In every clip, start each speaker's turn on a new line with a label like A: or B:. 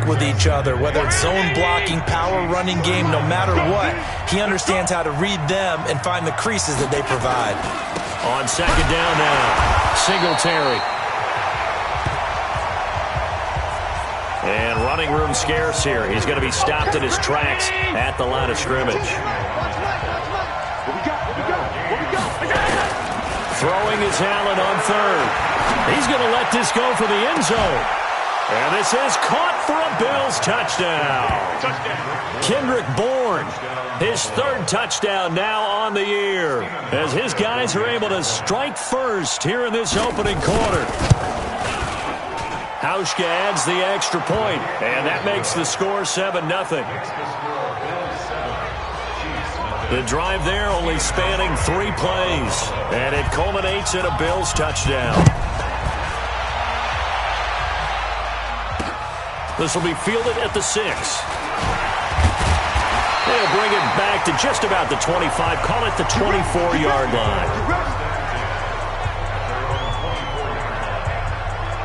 A: sync with each other, whether it's zone blocking, power running game, no matter what. He understands how to read them and find the creases that they provide.
B: On second down now, Singletary. And running room scarce here. He's going to be stopped in his tracks at the line of scrimmage. Throwing is Allen on third. He's going to let this go for the end zone. And this is caught for a Bills touchdown. Kendrick Bourne, his third touchdown now on the year, as his guys are able to strike first here in this opening quarter. Hauschka adds the extra point, and that makes the score 7-0. The drive there only spanning 3 plays, and it culminates in a Bills touchdown. This will be fielded at the 6. They'll bring it back to just about the 25, call it the 24-yard line.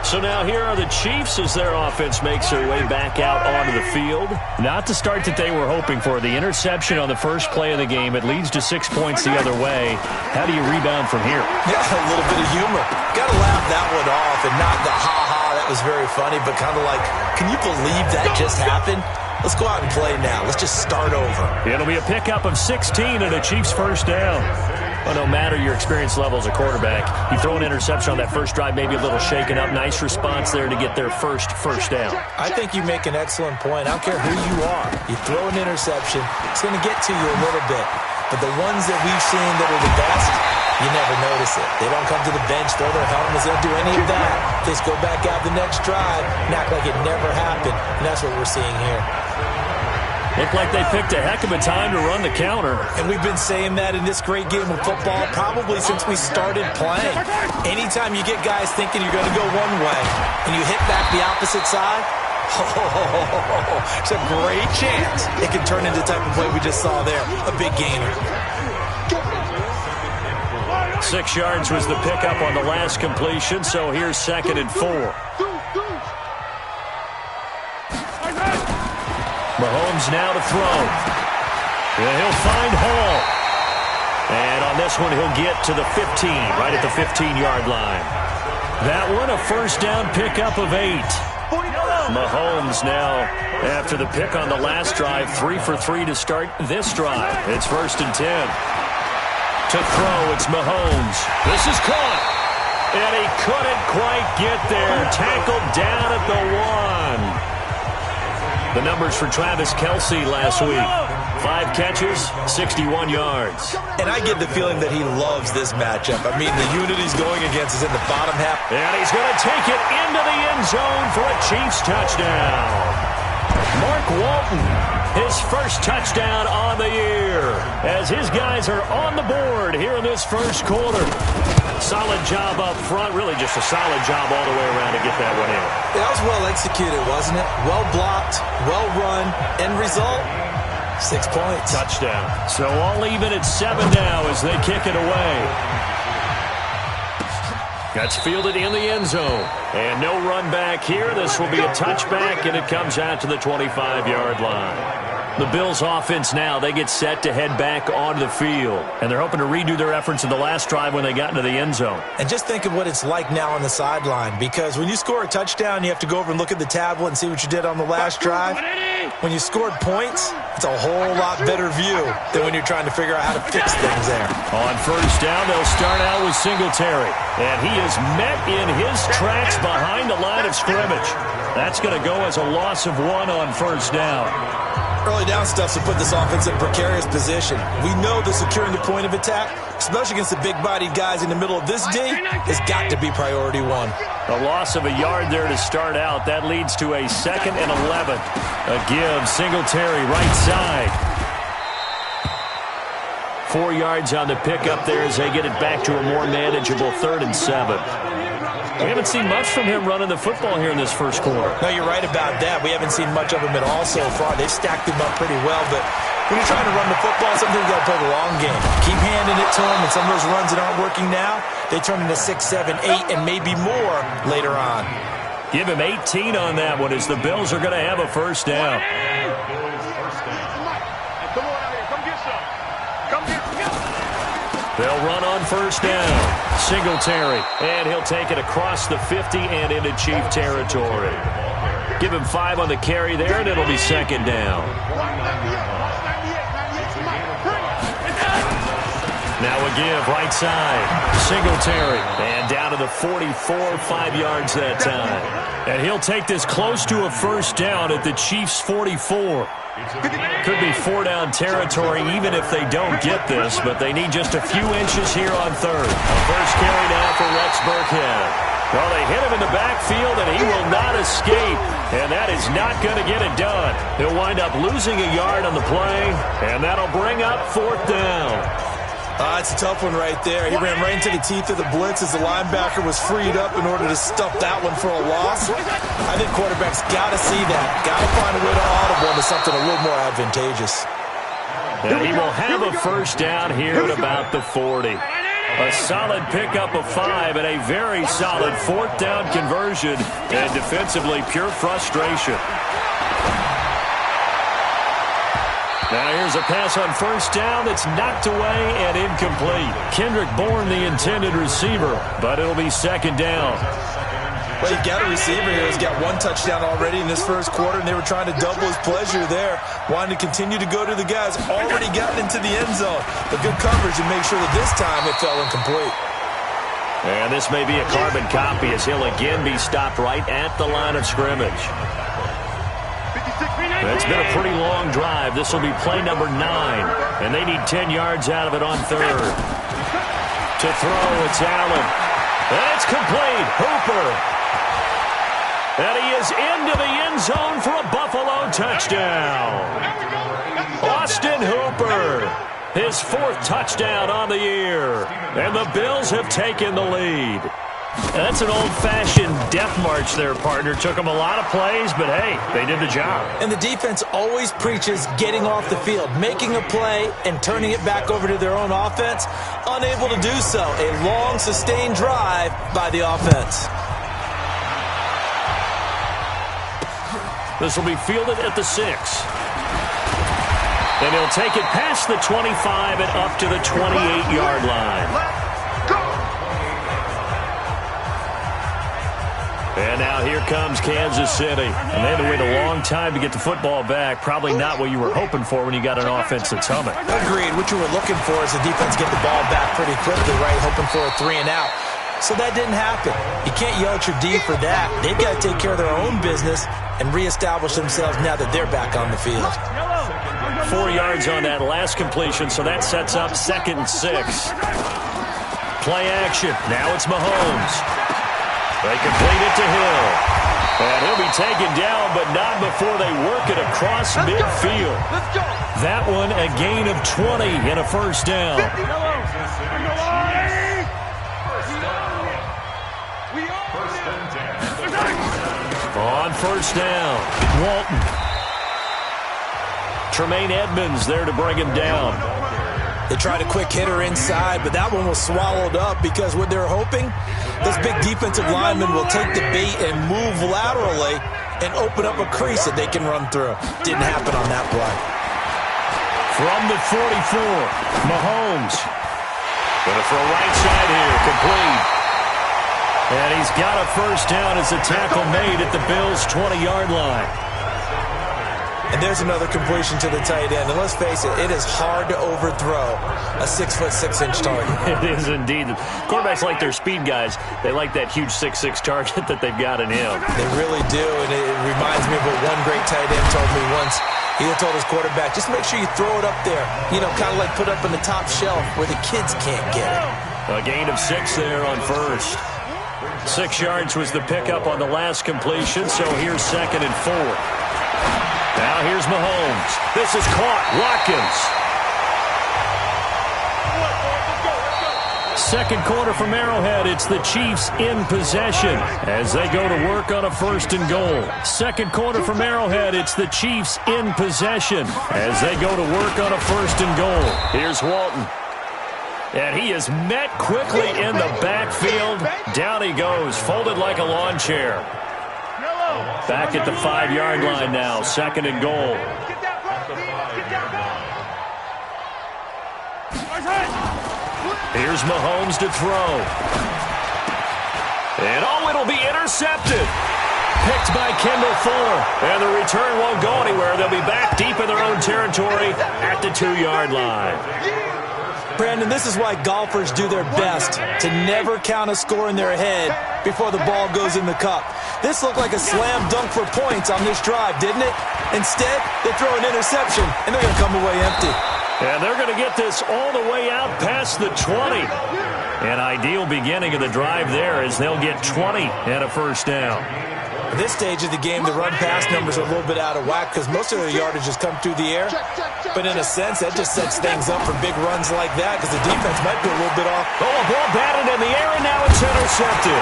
B: So now here are the Chiefs as their offense makes their way back out onto the field.
C: Not the start that they were hoping for. The interception on the first play of the game. It leads to 6 points the other way. How do you rebound from here?
A: Yeah, a little bit of humor. Got to laugh that one off and not the ha-ha. That was very funny, but kind of like, can you believe that just happened? Let's go out and play now. Let's just start over.
C: It'll be a pickup of 16 and a Chiefs first down.
B: Well, no matter your experience level as a quarterback, you throw an interception on that first drive, maybe a little shaken up. Nice response there to get their first down.
A: I think you make an excellent point. I don't care who you are. You throw an interception, it's going to get to you a little bit. But the ones that we've seen that are the best, you never notice it. They don't come to the bench, throw their helmets, they don't do any of that. They just go back out the next drive and act like it never happened. And that's what we're seeing here.
B: Looked like they picked a heck of a time to run the counter.
A: And we've been saying that in this great game of football probably since we started playing. Anytime you get guys thinking you're going to go one way and you hit back the opposite side, it's a great chance it can turn into the type of play we just saw there, a big gainer.
B: 6 yards was the pickup on the last completion, so here's 2nd and 4. Mahomes now to throw. And he'll find Hall. And on this one, he'll get to the 15, right at the 15-yard line. That one, a first down pickup of 8. Mahomes now, after the pick on the last drive, 3 for 3 to start this drive. It's 1st and 10. To throw, it's Mahomes. This is caught. And he couldn't quite get there. Tackled down at the 1. The numbers for Travis Kelce last week. 5 catches, 61 yards.
A: And I get the feeling that he loves this matchup. I mean, the unit he's going against is in the bottom half.
B: And he's going to take it into the end zone for a Chiefs touchdown. Mark Walton, his first touchdown on the year, as his guys are on the board here in this first quarter. Solid job up front, really just a solid job all the way around to get that one in.
A: That was well executed, wasn't it? Well blocked, well run, end result, 6 points.
B: Touchdown. So all even at 7 now as they kick it away. That's fielded in the end zone. And no run back here. This will be a touchback, and it comes out to the 25-yard line. The Bills offense now, they get set to head back onto the field. And they're hoping to redo their efforts in the last drive when they got into the end zone.
A: And just think of what it's like now on the sideline, because when you score a touchdown, you have to go over and look at the tablet and see what you did on the last drive. When you scored points, it's a whole lot better view than when you're trying to figure out how to fix things there.
B: On first down, they'll start out with Singletary. And he is met in his tracks behind the line of scrimmage. That's going to go as a loss of 1 on first down.
A: Early down stuff to put this offense in a precarious position. We know that securing the point of attack, especially against the big-bodied guys in the middle of this D, has got to be priority 1.
B: A loss of a yard there to start out. That leads to a 2nd and 11. A give, Singletary right side. 4 yards on the pickup there as they get it back to a more manageable 3rd and 7. We haven't seen much from him running the football here in this first quarter.
A: No, you're right about that. We haven't seen much of him at all so far. They've stacked him up pretty well, but when you're trying to run the football, sometimes you got to play the long game. Keep handing it to him, and some of those runs that aren't working now, they turn into 6, 7, 8, and maybe more later on.
B: Give him 18 on that one as the Bills are going to have a first down. They'll run on first down. Singletary, and he'll take it across the 50 and into Chief territory. Give him 5 on the carry there, and it'll be second down. Now a give, right side. Singletary, and down to the 44, 5 yards that time. And he'll take this close to a first down at the Chiefs' 44. Could be 4-down territory even if they don't get this, but they need just a few inches here on third. A first carry now for Rex Burkhead. Well, they hit him in the backfield, and he will not escape, and that is not going to get it done. He'll wind up losing a yard on the play, and that'll bring up fourth down.
A: It's a tough one right there. He ran right into the teeth of the blitz as the linebacker was freed up in order to stuff that one for a loss. I think quarterbacks got to see that. Got to find a way to audible into something a little more advantageous.
B: And he will have a first down here at about the 40. A solid pickup of 5 and a very solid fourth down conversion, and defensively pure frustration. Now here's a pass on first down that's knocked away and incomplete. Kendrick Bourne, the intended receiver, but it'll be second down.
A: Well, you got a receiver here who's got 1 touchdown already in this first quarter, and they were trying to double his pleasure there, wanting to continue to go to the guys already gotten into the end zone. But good coverage and make sure that this time it fell incomplete.
B: And this may be a carbon copy as he'll again be stopped right at the line of scrimmage. It's been a pretty long drive. This will be play number 9, and they need 10 yards out of it on third. To throw, it's Allen. And it's complete. Hooper. And he is into the end zone for a Buffalo touchdown. Austin Hooper, his 4th touchdown on the year. And the Bills have taken the lead. That's an old-fashioned death march there, partner. Took them a lot of plays, but, hey, they did the job.
A: And the defense always preaches getting off the field, making a play, and turning it back over to their own offense. Unable to do so. A long, sustained drive by the offense.
B: This will be fielded at the 6. And he'll take it past the 25 and up to the 28-yard line. And now here comes Kansas City. And they had to wait a long time to get the football back. Probably not what you were hoping for when you got an offense that's humming.
A: Agreed. What you were looking for is the defense get the ball back pretty quickly, right? Hoping for a 3 and out. So that didn't happen. You can't yell at your D for that. They've got to take care of their own business and reestablish themselves now that they're back on the field.
B: 4 yards on that last completion, so that sets up 2nd and 6. Play action. Now it's Mahomes. They complete it to Hill. And he'll be taken down, but not before they work it across midfield. That one, a gain of 20 and a first down. On first down, Walton. Tremaine Edmonds there to bring him down.
A: They tried a quick hitter inside, but that one was swallowed up because what they're hoping, this big defensive lineman will take the bait and move laterally and open up a crease that they can run through. Didn't happen on that play.
B: From the 44, Mahomes. Gonna throw right side here, complete. And he's got a first down as the tackle made at the Bills' 20-yard line.
A: And there's another completion to the tight end. And let's face it, it is hard to overthrow a 6'6" target.
B: It is indeed. Quarterbacks like their speed guys. They like that huge 6'6" target that they've got in him.
A: They really do, and it reminds me of what one great tight end told me once. He told his quarterback, just make sure you throw it up there. You know, kind of like put up in the top shelf where the kids can't get it.
B: A gain of 6 there on first. 6 yards was the pickup on the last completion, so here's 2nd and 4. Now here's Mahomes. This is caught. Watkins. Second quarter from Arrowhead. It's the Chiefs in possession as they go to work on a 1st and goal. Second quarter from Arrowhead. It's the Chiefs in possession as they go to work on a 1st and goal. Here's Walton. And he is met quickly in the backfield. Down he goes, folded like a lawn chair.
C: Back at the 5-yard line now, 2nd and goal. Here's Mahomes to throw. And it'll be intercepted. Picked by Kendall Fuller. And the return won't go anywhere. They'll be back deep in their own territory at the 2-yard line.
A: Brandon, this is why golfers do their best to never count a score in their head before the ball goes in the cup. This looked like a slam dunk for points on this drive, didn't it? Instead, they throw an interception, and they're going to come away empty.
C: And they're going to get this all the way out past the 20. An ideal beginning of the drive there as they'll get 20 and a first down.
A: At this stage of the game, the run-pass numbers are a little bit out of whack because most of their yardage has come through the air. But in a sense, that just sets things up for big runs like that because the defense might be a little bit off.
C: Oh, a ball batted in the air, and now it's intercepted.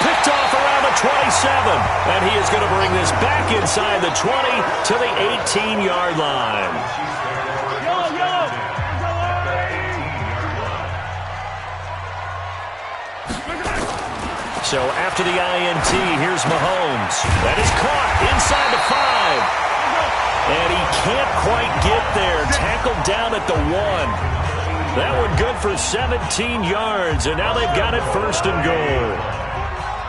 C: Picked off around the 27. And he is going to bring this back inside the 20 to the 18-yard line. So after the INT, here's Mahomes. That is caught inside the 5. And he can't quite get there. Tackled down at the 1. That one good for 17 yards. And now they've got it 1st and goal.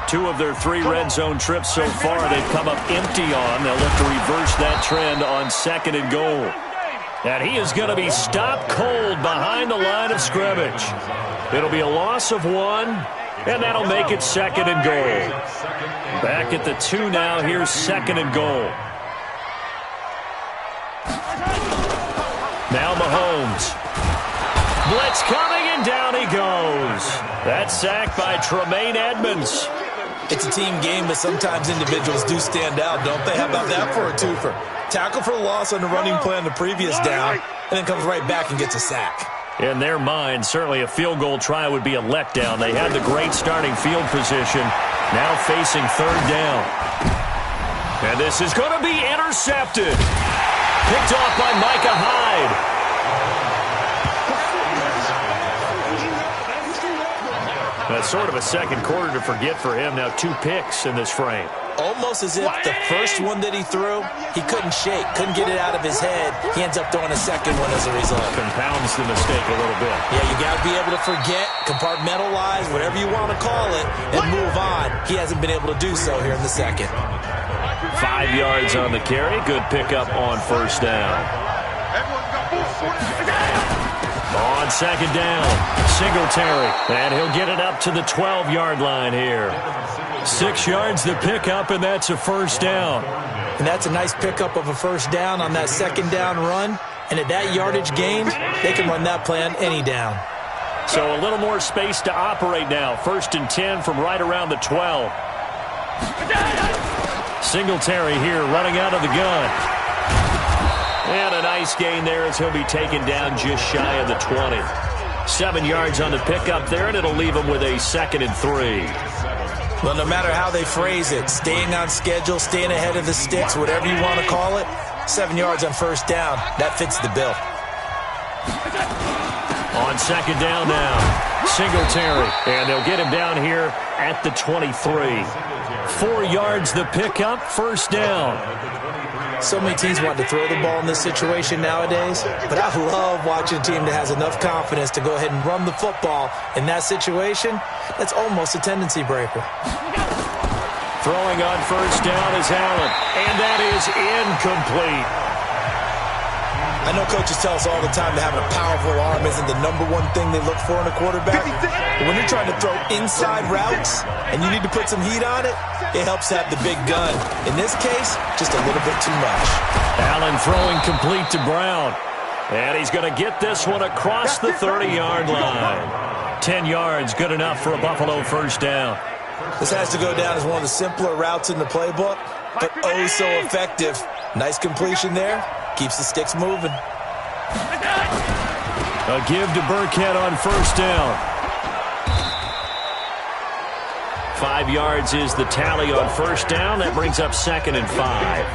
C: 2 of their 3 red zone trips so far they've come up empty on. They'll look to reverse that trend on 2nd and goal. And he is going to be stopped cold behind the line of scrimmage. It'll be a loss of 1. And that'll make it 2nd and goal. Back at the 2 now. Here's 2nd and goal. Now Mahomes. Blitz coming, and down he goes. That's sacked by Tremaine Edmonds.
A: It's a team game, but sometimes individuals do stand out, don't they? How about that for a twofer? Tackle for loss on the running play on the previous down, and then comes right back and gets a sack.
C: In their mind, certainly a field goal try would be a letdown. They had the great starting field position, now facing 3rd down. And this is going to be intercepted. Picked off by Micah Hyde. That's sort of a second quarter to forget for him. Now 2 picks in this frame.
A: Almost as if the first one that he threw, he couldn't shake, couldn't get it out of his head. He ends up throwing a second one as a result.
C: Compounds the mistake a little bit.
A: Yeah, you got to be able to forget, compartmentalize, whatever you want to call it, and move on. He hasn't been able to do so here in the second.
C: 5 yards on the carry. Good pickup on 1st down. On 2nd down, Singletary. And he'll get it up to the 12-yard line here. 6 yards the pickup, and that's a 1st down.
A: And that's a nice pickup of a 1st down on that 2nd down run. And at that yardage gain, they can run that play on any down.
C: So a little more space to operate now. 1st and 10 from right around the 12. Singletary here running out of the gun. And a nice gain there as he'll be taken down just shy of the 20. 7 yards on the pickup there, and it'll leave him with a 2nd and 3.
A: Well, no matter how they phrase it, staying on schedule, staying ahead of the sticks, whatever you want to call it, 7 yards on 1st down, that fits the bill.
C: On 2nd down now, Singletary, and they'll get him down here at the 23. 4 yards the pickup, 1st down.
A: So many teams want to throw the ball in this situation nowadays, but I love watching a team that has enough confidence to go ahead and run the football. In that situation, that's almost a tendency breaker.
C: Throwing on 1st down is Allen, and that is incomplete.
A: I know coaches tell us all the time that having a powerful arm isn't the #1 thing they look for in a quarterback. But when you're trying to throw inside routes and you need to put some heat on it, it helps to have the big gun. In this case, just a little bit too much.
C: Allen throwing complete to Brown. And he's going to get this one across the 30-yard line. 10 yards, good enough for a Buffalo 1st down.
A: This has to go down as one of the simpler routes in the playbook, but oh so effective. Nice completion there. Keeps the sticks moving.
C: A give to Burkhead on 1st down. 5 yards is the tally on 1st down. That brings up 2nd and 5.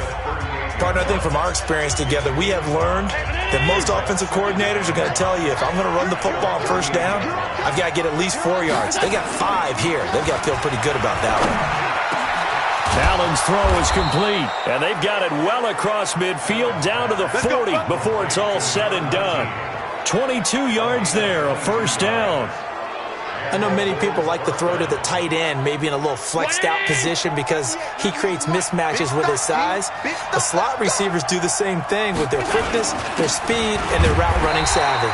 A: Partner, I think from our experience together, we have learned that most offensive coordinators are going to tell you, if I'm going to run the football on 1st down, I've got to get at least 4 yards. They got 5 here. They've got to feel pretty good about that one.
B: Allen's throw is complete, and they've got it well across midfield down to the 40 before it's all said and done. 22 yards there, a first down.
A: I know many people like to throw to the tight end, maybe in a little flexed out position because he creates mismatches with his size. The slot receivers do the same thing with their quickness, their speed, and their route running savvy.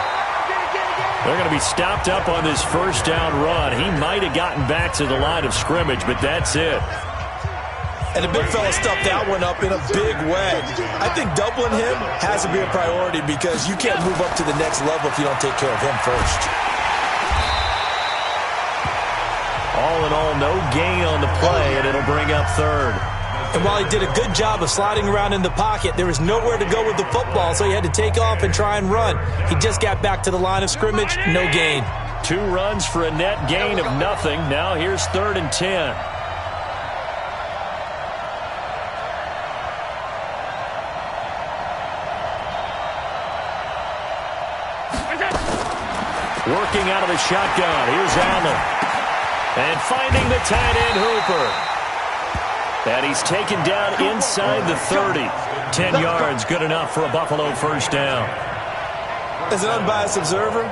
B: They're going to be stopped up on this first down run. He might have gotten back to the line of scrimmage, but that's it.
A: And the big fella stuffed that one up in a big way. I think doubling him has to be a priority because you can't move up to the next level if you don't take care of him first.
B: All in all, no gain on the play, and it'll bring up third.
A: And while he did a good job of sliding around in the pocket, there was nowhere to go with the football, so he had to take off and try and run. He just got back to the line of scrimmage, no gain.
B: 2 runs for a net gain of nothing. Now here's 3rd and 10. Working out of the shotgun. Here's Allen. And finding the tight end Hooper. And he's taken down inside the 30. 10 yards, good enough for a Buffalo first down.
A: As an unbiased observer,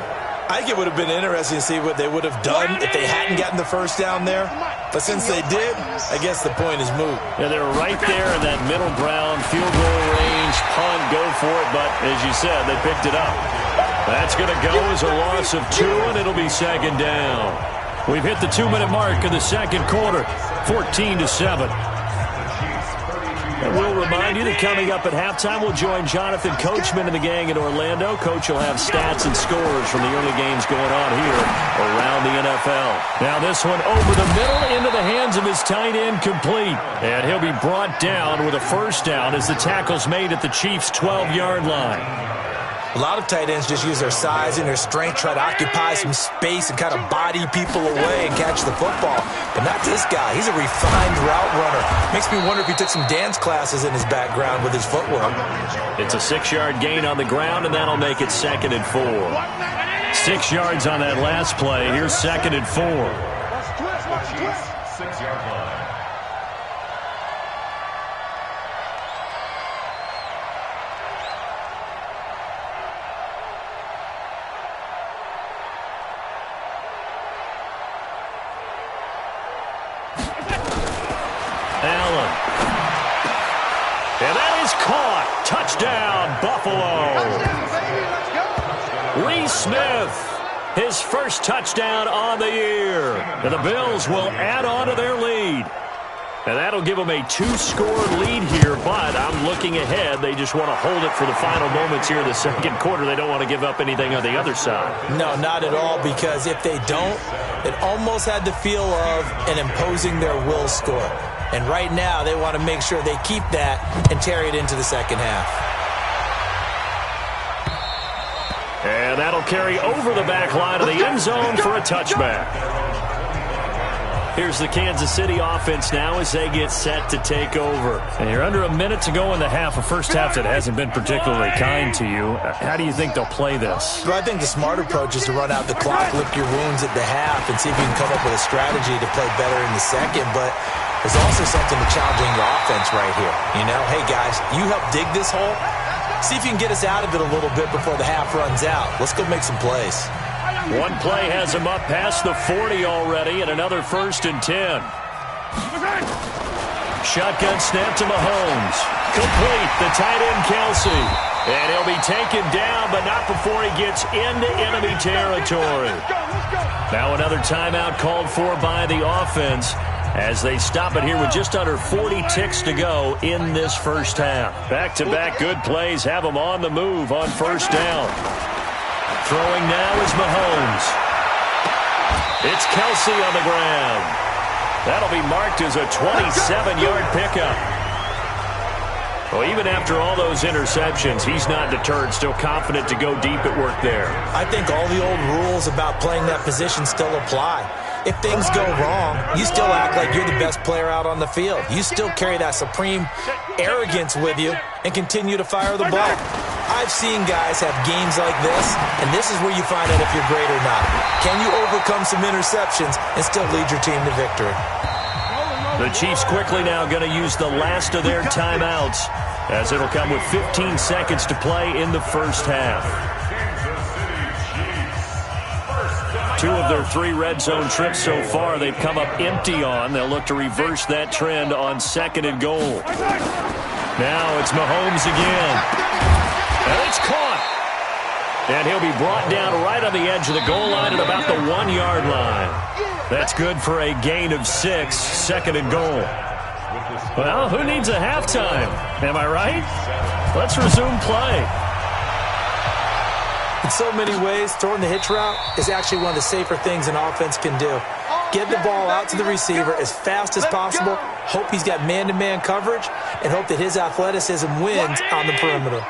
A: I think it would have been interesting to see what they would have done if they hadn't gotten the first down there. But since they did, I guess the point is moot.
B: Yeah, they're right there in that middle ground, field goal range, punt, go for it. But as you said, they picked it up. That's going to go as a loss of 2, and it'll be 2nd down. We've hit the 2-minute mark of the second quarter, 14-7. And we'll remind you that coming up at halftime, we'll join Jonathan Coachman and the gang in Orlando. Coach will have stats and scores from the early games going on here around the NFL. Now this one over the middle into the hands of his tight end, complete. And he'll be brought down with a first down as the tackle's made at the Chiefs' 12-yard line.
A: A lot of tight ends just use their size and their strength, try to occupy some space and kind of body people away and catch the football. But not this guy. He's a refined route runner. Makes me wonder if he took some dance classes in his background with his footwork.
B: It's a 6-yard gain on the ground, and that'll make it 2nd and 4. 6 yards on that last play. Here's 2nd and 4.
C: 6-yard line.
B: Allen. And that is caught. Touchdown, Buffalo. Lee Smith, his first touchdown on the year. And the Bills will add on to their lead. And that'll give them a 2-score lead here, but I'm looking ahead. They just want to hold it for the final moments here in the second quarter. They don't want to give up anything on the other side.
A: No, not at all, because if they don't, it almost had the feel of an imposing their will score. And right now, they want to make sure they keep that and carry it into the second half.
B: And that'll carry over the back line of the end zone for a touchback. Here's the Kansas City offense now as they get set to take over. And you're under a minute to go in the half, a first half that hasn't been particularly kind to you. How do you think they'll play this?
A: Well, I think the smart approach is to run out the clock, lick your wounds at the half, and see if you can come up with a strategy to play better in the second. But there's also something to challenging your offense right here. You know, hey, guys, you help dig this hole. See if you can get us out of it a little bit before the half runs out. Let's go make some plays.
B: One play has him up past the 40 already, and another 1st and 10. Shotgun snap to Mahomes. Complete, the tight end Kelsey. And he'll be taken down, but not before he gets into enemy territory. Now another timeout called for by the offense as they stop it here with just under 40 ticks to go in this first half. Back-to-back good plays have them on the move on first down. Throwing now is Mahomes. It's Kelsey on the ground. That'll be marked as a 27-yard pickup. Well, even after all those interceptions, he's not deterred, still confident to go deep at work there.
A: I think all the old rules about playing that position still apply. If things go wrong, you still act like you're the best player out on the field. You still carry that supreme arrogance with you and continue to fire the ball. I've seen guys have games like this, and this is where you find out if you're great or not. Can you overcome some interceptions and still lead your team to victory?
B: The Chiefs quickly now going to use the last of their timeouts, as it'll come with 15 seconds to play in the first half. 2 of their 3 red zone trips so far they've come up empty on. They'll look to reverse that trend on 2nd and goal. Now it's Mahomes again. And it's caught. And he'll be brought down right on the edge of the goal line at about the 1-yard line. That's good for a gain of 6, 2nd and goal. Well, who needs a halftime? Am I right? Let's resume play.
A: In so many ways, throwing the hitch route is actually one of the safer things an offense can do. Get the ball out to the receiver as fast as possible, hope he's got man-to-man coverage, and hope that his athleticism wins on the perimeter.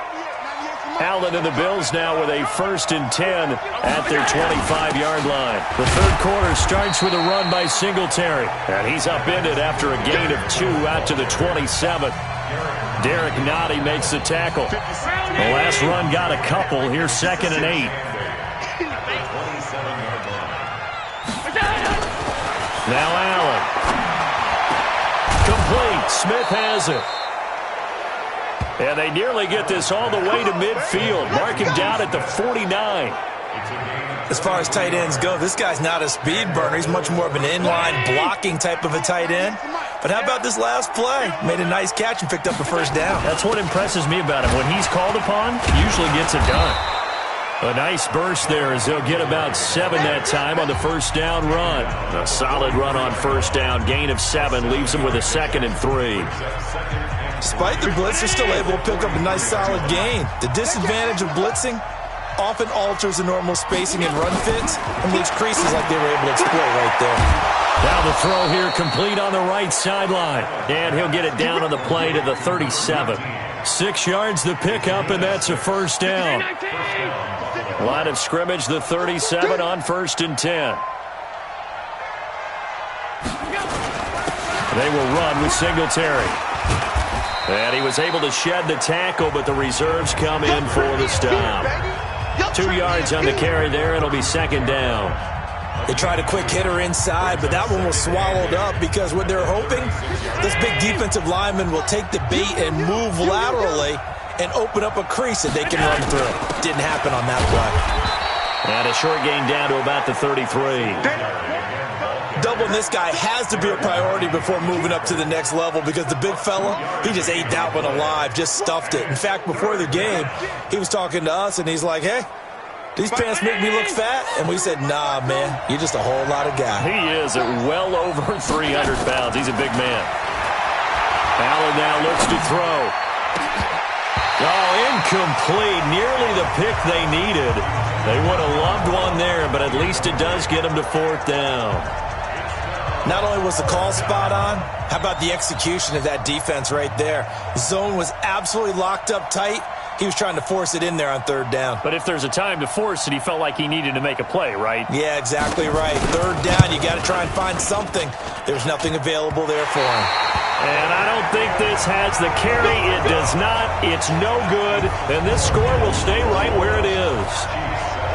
B: Allen and the Bills now with a 1st and 10 at their 25-yard line. The third quarter starts with a run by Singletary, and he's upended after a gain of 2 out to the 27. Derek Nottie makes the tackle. The last run got a couple. Here's 2nd and 8. Now Allen. Complete. Smith has it. And they nearly get this all the way to midfield. Mark him down at the 49.
A: As far as tight ends go, this guy's not a speed burner. He's much more of an inline blocking type of a tight end. But how about this last play? Made a nice catch and picked up the first down.
B: That's what impresses me about him. When he's called upon, he usually gets it done. A nice burst there as they'll get about 7 that time on the first down run. A solid run on first down. Gain of 7 leaves them with a 2nd and 3.
A: Despite the blitz, they're still able to pick up a nice solid gain. The disadvantage of blitzing often alters the normal spacing and run fits and leaves creases like they were able to exploit right there.
B: Now the throw here complete on the right sideline. And he'll get it down on the play to the 37. 6 yards the pickup, and that's a first down. Line of scrimmage, the 37 on 1st and 10. They will run with Singletary. And he was able to shed the tackle, but the reserves come in for the stop. 2 yards on the carry there. It'll be 2nd down.
A: They tried a quick hitter inside, but that one was swallowed up because what they're hoping, this big defensive lineman will take the bait and move laterally and open up a crease that they can run through. Didn't happen on that play.
B: And a short gain down to about the 33.
A: Doubling this guy has to be a priority before moving up to the next level because the big fella, he just ate that one alive, just stuffed it. In fact, before the game, he was talking to us, and he's like, hey, these pants make me look fat? And we said, nah, man, you're just a whole lot of guy.
B: He is at well over 300 pounds. He's a big man. Allen now looks to throw. Oh, incomplete. Nearly the pick they needed. They would have loved one there, but at least it does get them to 4th down.
A: Not only was the call spot on, how about the execution of that defense right there? Zone was absolutely locked up tight. He was trying to force it in there on 3rd down.
B: But if there's a time to force it, he felt like he needed to make a play, right?
A: Yeah, exactly right. 3rd down, you got to try and find something. There's nothing available there for him.
B: And I don't think this has the carry. It does not. It's no good. And this score will stay right where it is.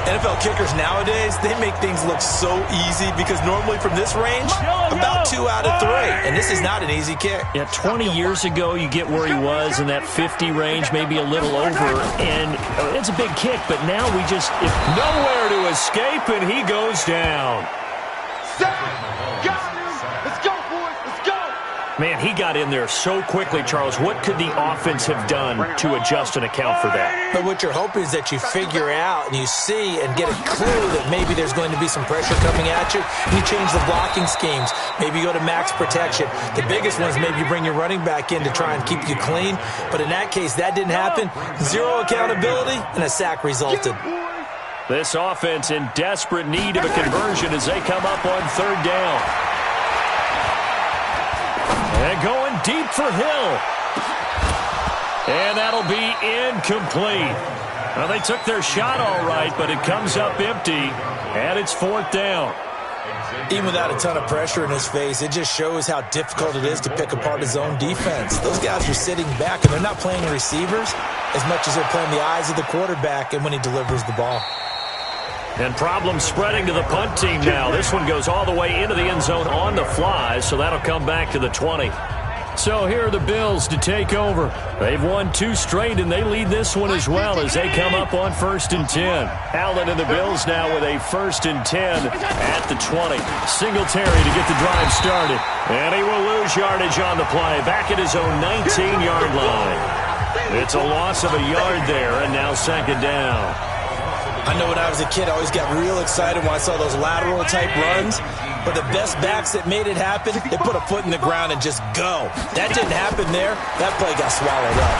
A: NFL kickers nowadays, they make things look so easy because normally from this range, about 2 out of 3. And this is not an easy kick.
B: Yeah, 20 years ago, you get where he was in that 50 range, maybe a little over. And it's a big kick, but now we just nowhere to escape, and he goes down.
D: Let's go, boys. Let's go.
B: Man, he got in there so quickly, Charles. What could the offense have done to adjust and account for that?
A: But what you're hoping is that you figure out and you see and get a clue that maybe there's going to be some pressure coming at you. You change the blocking schemes. Maybe you go to max protection. The biggest one is maybe you bring your running back in to try and keep you clean. But in that case, that didn't happen. 0 accountability, and a sack resulted.
B: This offense in desperate need of a conversion as they come up on 3rd down. And going deep for Hill. And that'll be incomplete. Well, they took their shot all right, but it comes up empty, and it's 4th down.
A: Even without a ton of pressure in his face, it just shows how difficult it is to pick apart his own defense. Those guys are sitting back, and they're not playing receivers as much as they're playing the eyes of the quarterback and when he delivers the ball.
B: And problems spreading to the punt team now. This one goes all the way into the end zone on the fly, so that'll come back to the 20. So here are the Bills to take over. They've won 2 straight, and they lead this one as well as they come up on 1st and 10. Allen and the Bills now with a 1st and 10 at the 20. Singletary to get the drive started. And he will lose yardage on the play. Back at his own 19-yard line. It's a loss of a yard there, and now 2nd down.
A: I know when I was a kid, I always got real excited when I saw those lateral-type runs. But the best backs that made it happen, they put a foot in the ground and just go. That didn't happen there. That play got swallowed up.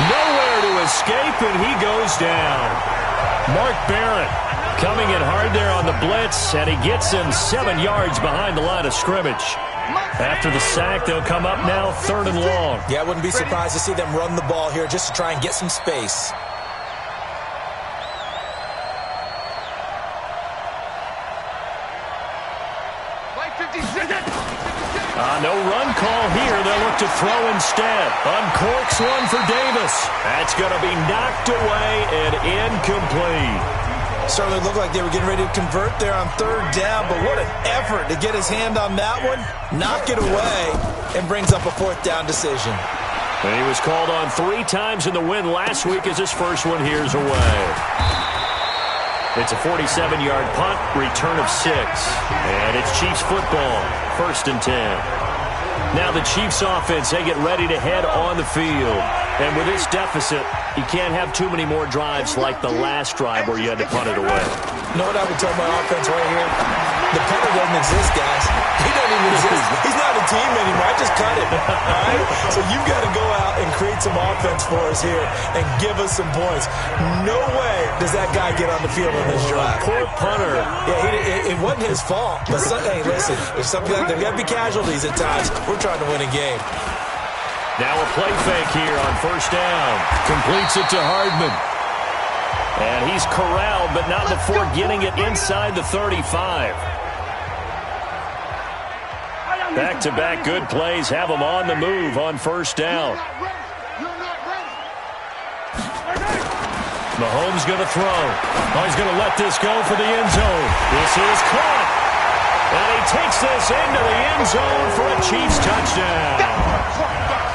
B: Nowhere to escape, and he goes down. Mark Barrett coming in hard there on the blitz, and he gets him 7 yards behind the line of scrimmage. After the sack, they'll come up now 3rd and long.
A: Yeah, I wouldn't be surprised to see them run the ball here just to try and get some space.
B: No run call here. They'll look to throw instead. Uncorks one for Davis. That's going to be knocked away and incomplete.
A: Certainly looked like they were getting ready to convert there on 3rd down, but what an effort to get his hand on that one, knock it away, and brings up a 4th down decision.
B: And he was called on 3 times in the win last week as his first one here's away. It's a 47-yard punt, return of 6. And it's Chiefs football, 1st and 10. Now the Chiefs offense, they get ready to head on the field. And with this deficit, you can't have too many more drives like the last drive where you had to punt it away.
A: You know what I would tell my offense right here? The punter doesn't exist, guys. He doesn't even exist. He's not a team anymore. I just cut him. All right? So you've got to go out and create some offense for us here and give us some points. No way does that guy get on the field on this drive.
B: Poor punter.
A: Yeah, it wasn't his fault. But hey, listen, there's something like there got to be casualties at times. We're trying to win a game.
B: Now a play fake here on 1st down. Completes it to Hardman. And he's corralled, but not before getting it inside the 35. Back-to-back good plays have him on the move on 1st down. Mahomes going to throw. Oh, he's going to let this go for the end zone. This is caught. And he takes this into the end zone for a Chiefs touchdown.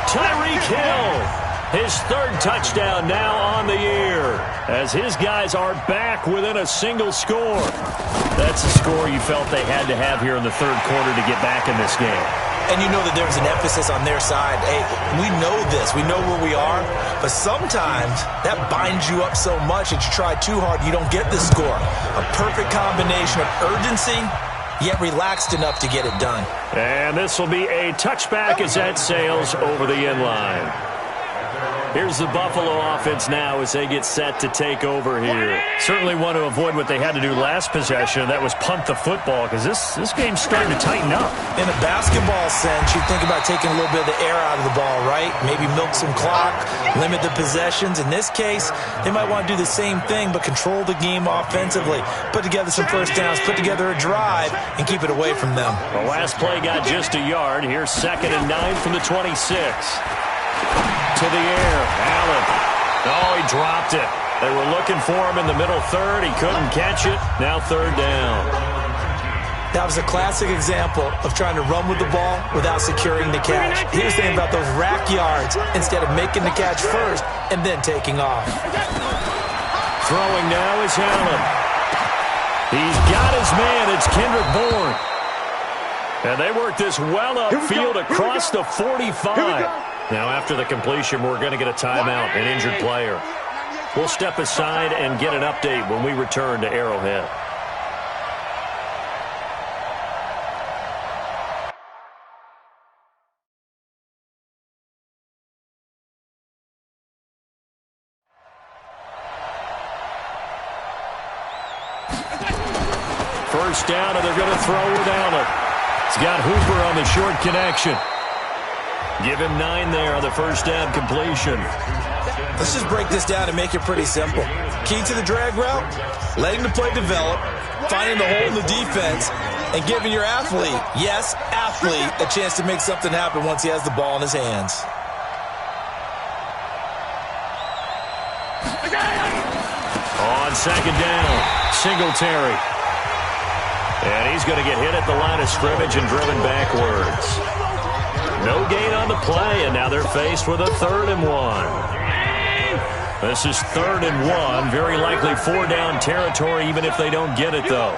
B: Tyreek Hill. His 3rd touchdown now on the year as his guys are back within a single score. That's a score you felt they had to have here in the 3rd quarter to get back in this game.
A: And you know that there was an emphasis on their side. Hey, we know this. We know where we are. But sometimes that binds you up so much that you try too hard, you don't get the score. A perfect combination of urgency, yet relaxed enough to get it done.
B: And this will be a touchback as that sails over the end line. Here's the Buffalo offense now as they get set to take over here. Certainly want to avoid what they had to do last possession, and that was punt the football, because this game's starting to tighten up.
A: In a basketball sense, you think about taking a little bit of the air out of the ball, right? Maybe milk some clock, limit the possessions. In this case, they might want to do the same thing, but control the game offensively. Put together some 1st downs, put together a drive, and keep it away from them.
B: The last play got just a yard. Here's 2nd and 9 from the 26. To the air, Allen. Oh, he dropped it. They were looking for him in the middle 3rd. He couldn't catch it. Now 3rd down.
A: That was a classic example of trying to run with the ball without securing the catch. He was thinking about those rack yards instead of making the catch first and then taking off.
B: Throwing now is Allen. He's got his man. It's Kendrick Bourne. And they work this well upfield across the 45. Now, after the completion, we're going to get a timeout, an injured player. We'll step aside and get an update when we return to Arrowhead. First down, and they're going to throw with Allen. He's got Hooper on the short connection. Give him 9 there on the 1st down completion.
A: Let's just break this down and make it pretty simple. Key to the drag route, letting the play develop, finding the hole in the defense, and giving your athlete, yes, athlete, a chance to make something happen once he has the ball in his hands.
B: On second down, Singletary. And he's going to get hit at the line of scrimmage and driven backwards. No gain on the play, and now they're faced with a 3rd and 1. This is 3rd and 1. Very likely 4-down territory, even if they don't get it, though.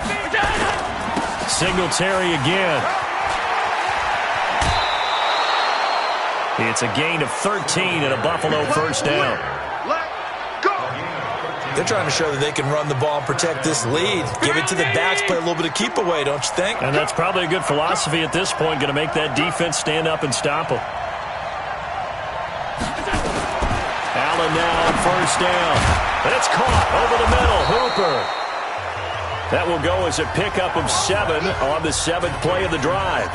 B: Singletary again. It's a gain of 13 and a Buffalo 1st down.
A: They're trying to show that they can run the ball and protect this lead. Give it to the backs, play a little bit of keep away, don't you think?
B: And that's probably a good philosophy at this point, going to make that defense stand up and stop them. Allen now on 1st down. It's caught over the middle. Hooper. That will go as a pickup of 7 on the 7th play of the drive.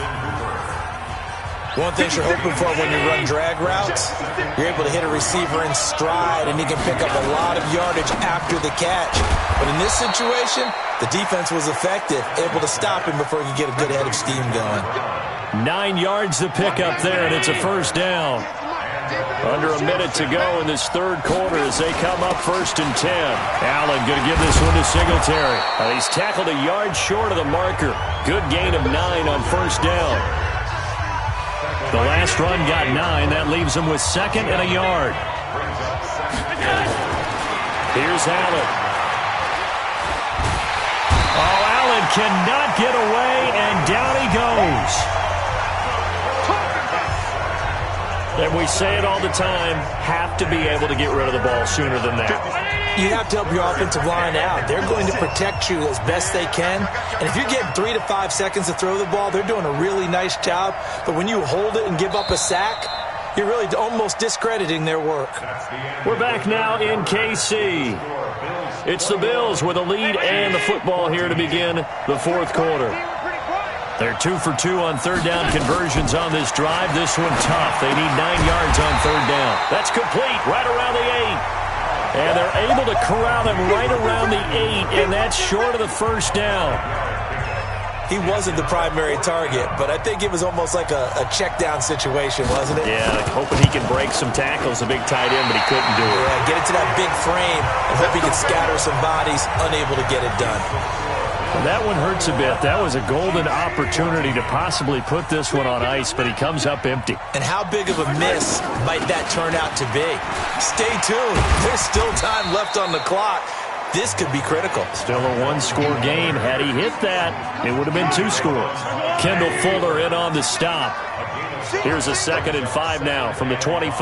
A: One thing you're hoping for when you run drag routes, you're able to hit a receiver in stride, and he can pick up a lot of yardage after the catch. But in this situation, the defense was effective, able to stop him before he could get a good head of steam going.
B: 9 yards to pick up there, and it's a 1st down. Under a minute to go in this 3rd quarter as they come up 1st and 10. Allen going to give this one to Singletary. He's tackled a yard short of the marker. Good gain of 9 on 1st down. The last run got 9. That leaves him with 2nd and a yard. Here's Allen. Oh, Allen cannot get away, and down he goes. And we say it all the time, have to be able to get rid of the ball sooner than that.
A: You have to help your offensive line out. They're going to protect you as best they can. And if you're getting 3 to 5 seconds to throw the ball, they're doing a really nice job. But when you hold it and give up a sack, you're really almost discrediting their work.
B: We're back now in KC. It's the Bills with a lead and the football here to begin the 4th quarter. They're 2 for 2 on 3rd down conversions on this drive. This one tough. They need 9 yards on 3rd down. That's complete right around the 8. And they're able to corral him right around the 8, and that's short of the 1st down.
A: He wasn't the primary target, but I think it was almost like a check down situation, wasn't it?
B: Yeah, hoping he can break some tackles, a big tight end, but he couldn't do it.
A: Yeah, get it to that big frame and hope he can scatter some bodies, unable to get it done.
B: And that one hurts a bit. That was a golden opportunity to possibly put this one on ice, but he comes up empty.
A: And how big of a miss might that turn out to be? Stay tuned. There's still time left on the clock. This could be critical.
B: Still a 1-score game. Had he hit that, it would have been 2 scores. Kendall Fuller in on the stop. Here's a 2nd and 5 now from the 25.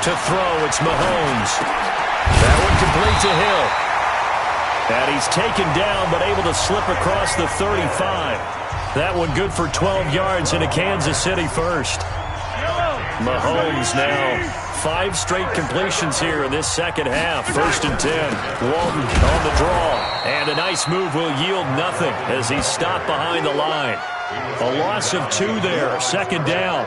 B: To throw, it's Mahomes. That one complete to Hill. And he's taken down, but able to slip across the 35. That one good for 12 yards into Kansas City first. Mahomes now 5 straight completions here in this 2nd half. 1st and 10. Walton on the draw. And a nice move will yield nothing as he's stopped behind the line. A loss of 2 there. 2nd down.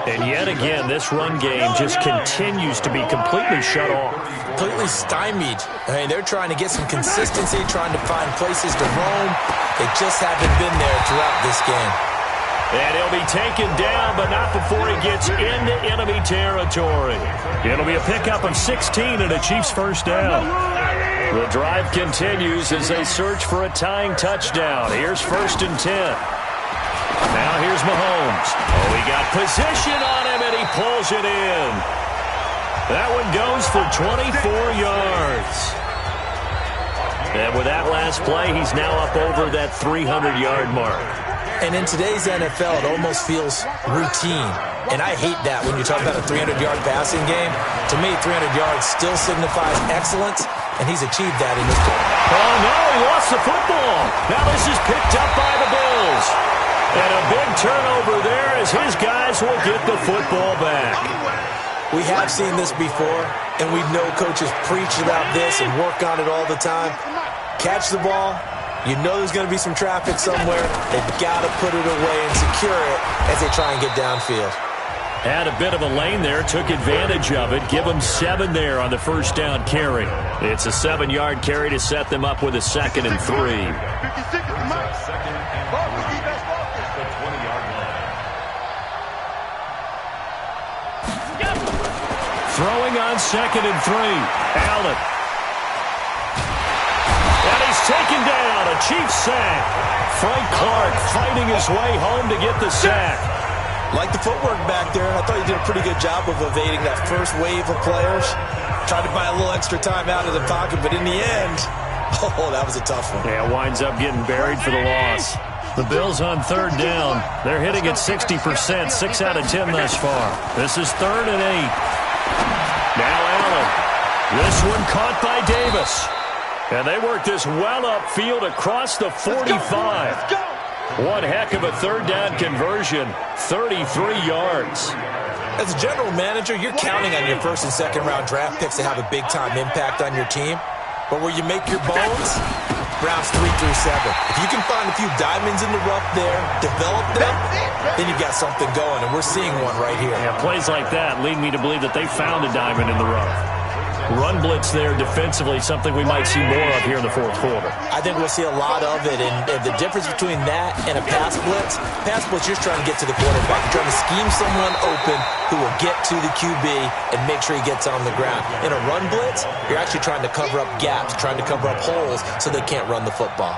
B: And yet again, this run game just continues to be completely shut off.
A: Completely stymied. I mean, they're trying to get some consistency, trying to find places to roam. They just haven't been there throughout this game.
B: And he'll be taken down, but not before he gets into enemy territory. It'll be a pickup of 16 and a Chiefs 1st down. The drive continues as they search for a tying touchdown. Here's 1st and 10. Now here's Mahomes. Oh, he got position on him, and he pulls it in. That one goes for 24 yards. And with that last play, he's now up over that 300-yard mark.
A: And in today's NFL, it almost feels routine. And I hate that when you talk about a 300-yard passing game. To me, 300 yards still signifies excellence, and he's achieved that in this game.
B: Oh, no, he lost the football. Now this is picked up by the Bills. And a big turnover there as his guys will get the football back.
A: We have seen this before, and we know coaches preach about this and work on it all the time. Catch the ball. You know there's going to be some traffic somewhere. They've got to put it away and secure it as they try and get downfield.
B: Had a bit of a lane there, took advantage of it. Give them 7 there on the 1st down carry. It's a 7-yard carry to set them up with a 2nd and 3. Throwing on 2nd and 3. Allen. And he's taken down. A Chiefs sack. Frank Clark fighting his way home to get the sack.
A: Like the footwork back there, and I thought he did a pretty good job of evading that first wave of players. Tried to buy a little extra time out of the pocket, but in the end, oh, that was a tough one.
B: Yeah, winds up getting buried for the loss. The Bills on 3rd down. They're hitting at 60%, 6 out of 10 thus far. This is 3rd and 8. Now Allen. This one caught by Davis. And they work this well upfield across the 45.
D: Let's go.
B: One heck of a 3rd down conversion, 33 yards.
A: As a general manager, you're counting on your 1st and 2nd round draft picks to have a big-time impact on your team. But where you make your bones, rounds 3 through 7. If you can find a few diamonds in the rough there, develop them, then you've got something going, and we're seeing one right here.
B: Yeah, plays like that lead me to believe that they found a diamond in the rough. Run blitz there defensively, something we might see more of here in the 4th quarter.
A: I think we'll see a lot of it, and the difference between that and a pass blitz, you're just trying to get to the quarterback. You're trying to scheme someone open who will get to the QB and make sure he gets on the ground. In a run blitz, you're actually trying to cover up gaps, trying to cover up holes so they can't run the football.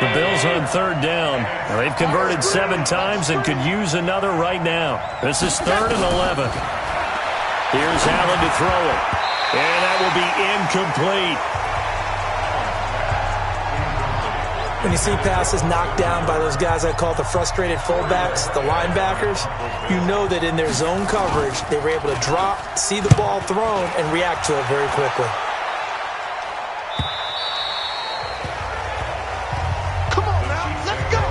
B: The Bills on 3rd down. They've converted 7 times and could use another right now. This is 3rd and 11. Here's Allen to throw it. And that will be incomplete.
A: When you see passes knocked down by those guys I call the frustrated fullbacks, the linebackers, you know that in their zone coverage, they were able to drop, see the ball thrown, and react to it very quickly.
D: Come on now, let's go.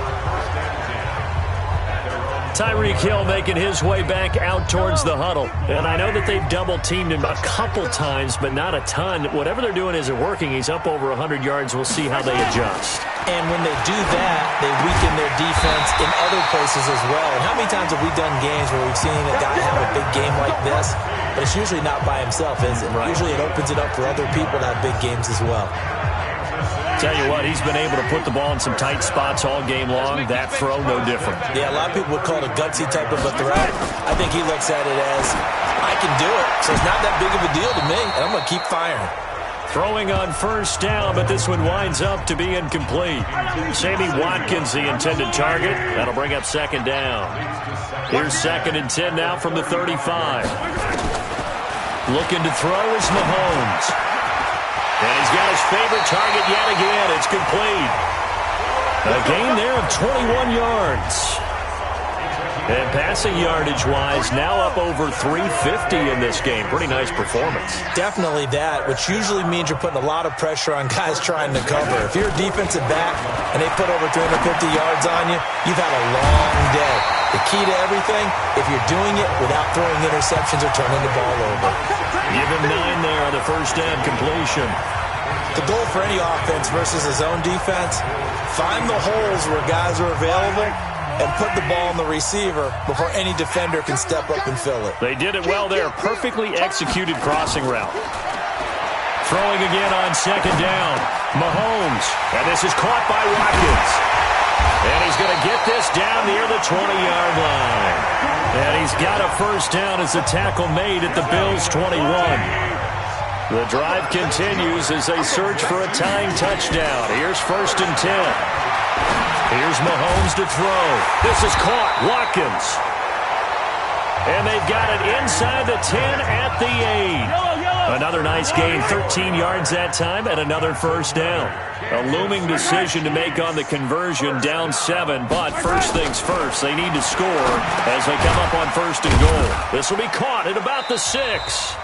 B: Tyreek Hill making his way back out towards the huddle. And I know that they've double-teamed him a couple times, but not a ton. Whatever they're doing isn't working. He's up over 100 yards. We'll see how they adjust.
A: And when they do that, they weaken their defense in other places as well. And how many times have we done games where we've seen a guy have a big game like this? But it's usually not by himself, is it? Right. Usually it opens it up for other people to have big games as well.
B: Tell you what, he's been able to put the ball in some tight spots all game long. That throw, no different.
A: Yeah, a lot of people would call it a gutsy type of a threat. I think he looks at it as, I can do it, so it's not that big of a deal to me, and I'm going to keep firing.
B: Throwing on 1st down, but this one winds up to be incomplete. Sammy Watkins, the intended target. That'll bring up 2nd down. Here's 2nd and 10 now from the 35. Looking to throw is Mahomes. And he's got his favorite target yet again. It's complete. A gain there of 21 yards. And passing yardage-wise, now up over 350 in this game. Pretty nice performance.
A: Definitely that, which usually means you're putting a lot of pressure on guys trying to cover. If you're a defensive back and they put over 350 yards on you, you've had a long day. The key to everything, if you're doing it without throwing interceptions or turning the ball over.
B: Give him 9 there on the 1st down completion.
A: The goal for any offense versus his own defense, find the holes where guys are available and put the ball on the receiver before any defender can step up and fill it.
B: They did it well there. Perfectly executed crossing route. Throwing again on 2nd down. Mahomes. And this is caught by Watkins. And he's going to get this down near the 20-yard line. And he's got a 1st down as the tackle made at the Bills' 21. The drive continues as they search for a tying touchdown. Here's 1st and 10. Here's Mahomes to throw. This is caught. Watkins. And they've got it inside the 10 at the 8. Another nice gain, 13 yards that time, and another 1st down. A looming decision to make on the conversion, down 7. But first things first, they need to score as they come up on 1st and goal. This will be caught at about the 6.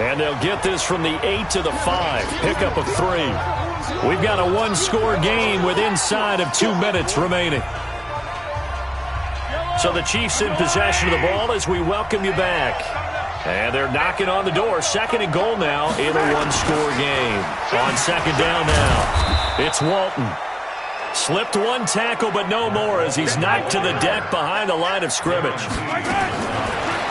B: And they'll get this from the 8 to the 5. Pickup of 3. We've got a 1-score game with inside of 2 minutes remaining. So the Chiefs in possession of the ball as we welcome you back. And they're knocking on the door. 2nd and goal now in a 1-score game. On 2nd down now, it's Walton. Slipped 1 tackle, but no more as he's knocked to the deck behind the line of scrimmage.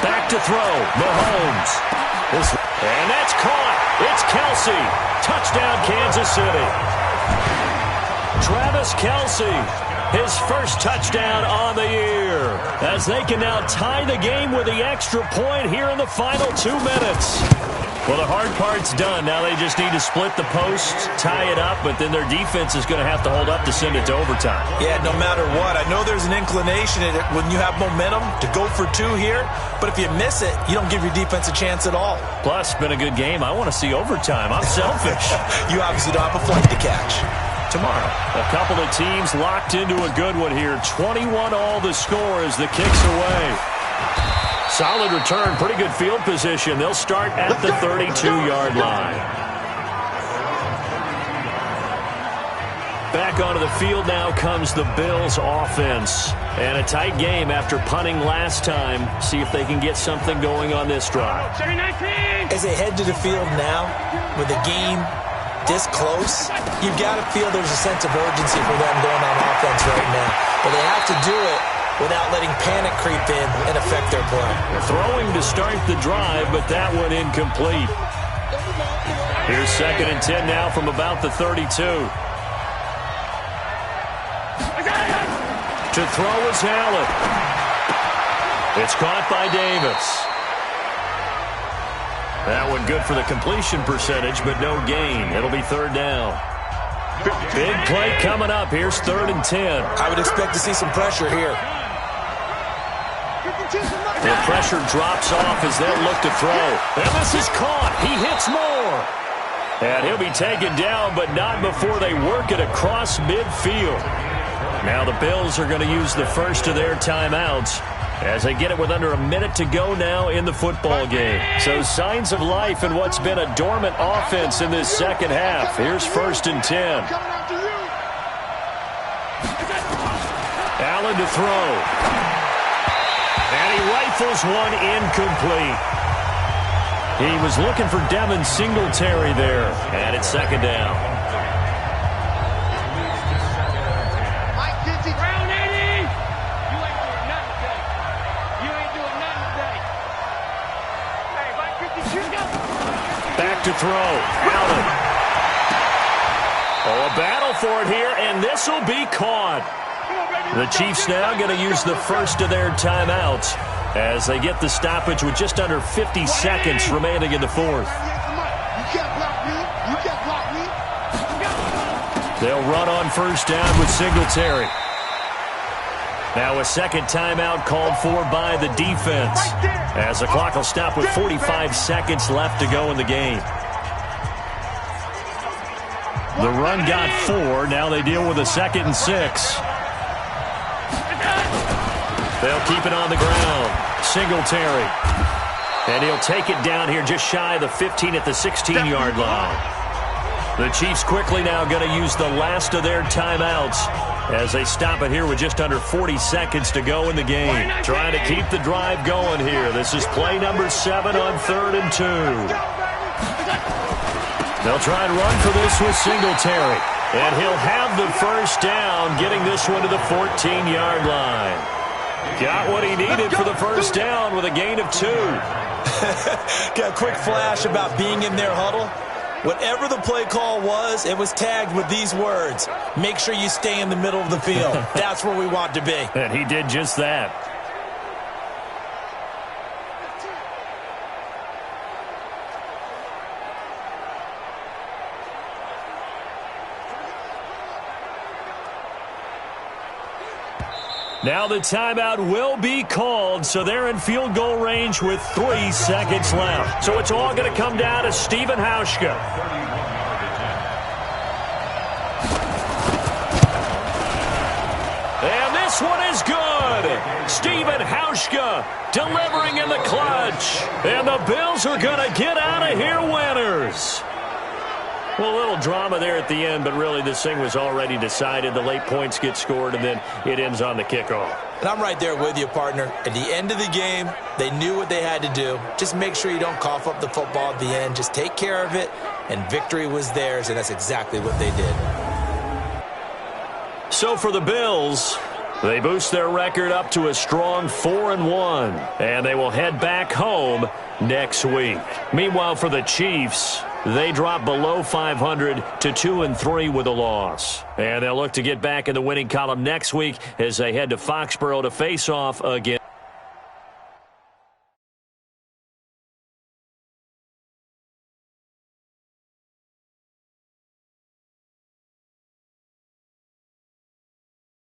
B: Back to throw. Mahomes. And that's caught. It's Kelce. Touchdown, Kansas City. Travis Kelce, his first touchdown on the year. as they can now tie the game with the extra point here in the final 2 minutes. Well, the hard part's done. Now they just need to split the posts, tie it up, but then their defense is going to have to hold up to send it to overtime.
A: Yeah, no matter what. I know there's an inclination in it when you have momentum to go for 2 here, but if you miss it, you don't give your defense a chance at all.
B: Plus, been a good game. I want to see overtime. I'm selfish.
A: You obviously don't have a flight to catch.
B: Tomorrow, a couple of teams locked into a good one here. 21-all the score as the kick's away. Solid return, pretty good field position. They'll start at the 32-yard line. Back onto the field now comes the Bills offense. And a tight game after punting last time. See if they can get something going on this drive.
A: As they head to the field now, with the game this close, you've got to feel there's a sense of urgency for them going on offense right now. But they have to do it without letting panic creep in and affect their play.
B: Throwing to start the drive, but that one incomplete. Here's 2nd and 10 now from about the 32. To throw is Allen. It's caught by Davis. That one good for the completion percentage, but no gain. It'll be 3rd down. Big play coming up. Here's 3rd and 10.
A: I would expect to see some pressure here.
B: The pressure drops off as they'll look to throw. And this is caught. He hits more. And he'll be taken down, but not before they work it across midfield. Now the Bills are going to use the first of their timeouts as they get it with under a minute to go now in the football game. So signs of life in what's been a dormant offense in this second half. Here's 1st and 10. Allen to throw. And he rifles one incomplete. He was looking for Devin Singletary there. And it's 2nd down.
D: Round 80. You ain't doing nothing today. You ain't doing nothing today. Hey, Mike 52, go.
B: Back to throw. Allen. Oh, a battle for it here, and this will be caught. The Chiefs now going to use the first of their timeouts as they get the stoppage with just under 50 seconds remaining in the 4th. They'll run on 1st down with Singletary. Now a 2nd timeout called for by the defense as the clock will stop with 45 seconds left to go in the game. The run got 4. Now they deal with a 2nd and 6. They'll keep it on the ground. Singletary. And he'll take it down here just shy of the 15 at the 16-yard line. The Chiefs quickly now going to use the last of their timeouts as they stop it here with just under 40 seconds to go in the game. Trying to keep the drive going here. This is play number 7 on 3rd and 2. They'll try and run for this with Singletary. And he'll have the first down, getting this one to the 14-yard line. Got what he needed for the first down with a gain of 2.
A: Got a quick flash about being in their huddle. Whatever the play call was, it was tagged with these words: make sure you stay in the middle of the field. That's where we want to be.
B: And he did just that. Now the timeout will be called, so they're in field goal range with 3 seconds left. So it's all going to come down to Stephen Hauschka. And this one is good. Stephen Hauschka delivering in the clutch. And the Bills are going to get out of here winners. Well, a little drama there at the end, but really this thing was already decided. The late points get scored, and then it ends on the kickoff.
A: And I'm right there with you, partner. At the end of the game, they knew what they had to do. Just make sure you don't cough up the football at the end. Just take care of it, and victory was theirs, and that's exactly what they did.
B: So for the Bills, they boost their record up to a strong 4-1, and they will head back home next week. Meanwhile, for the Chiefs, They drop below 500 to 2-3 with a loss. And they'll look to get back in the winning column next week as they head to Foxborough to face off against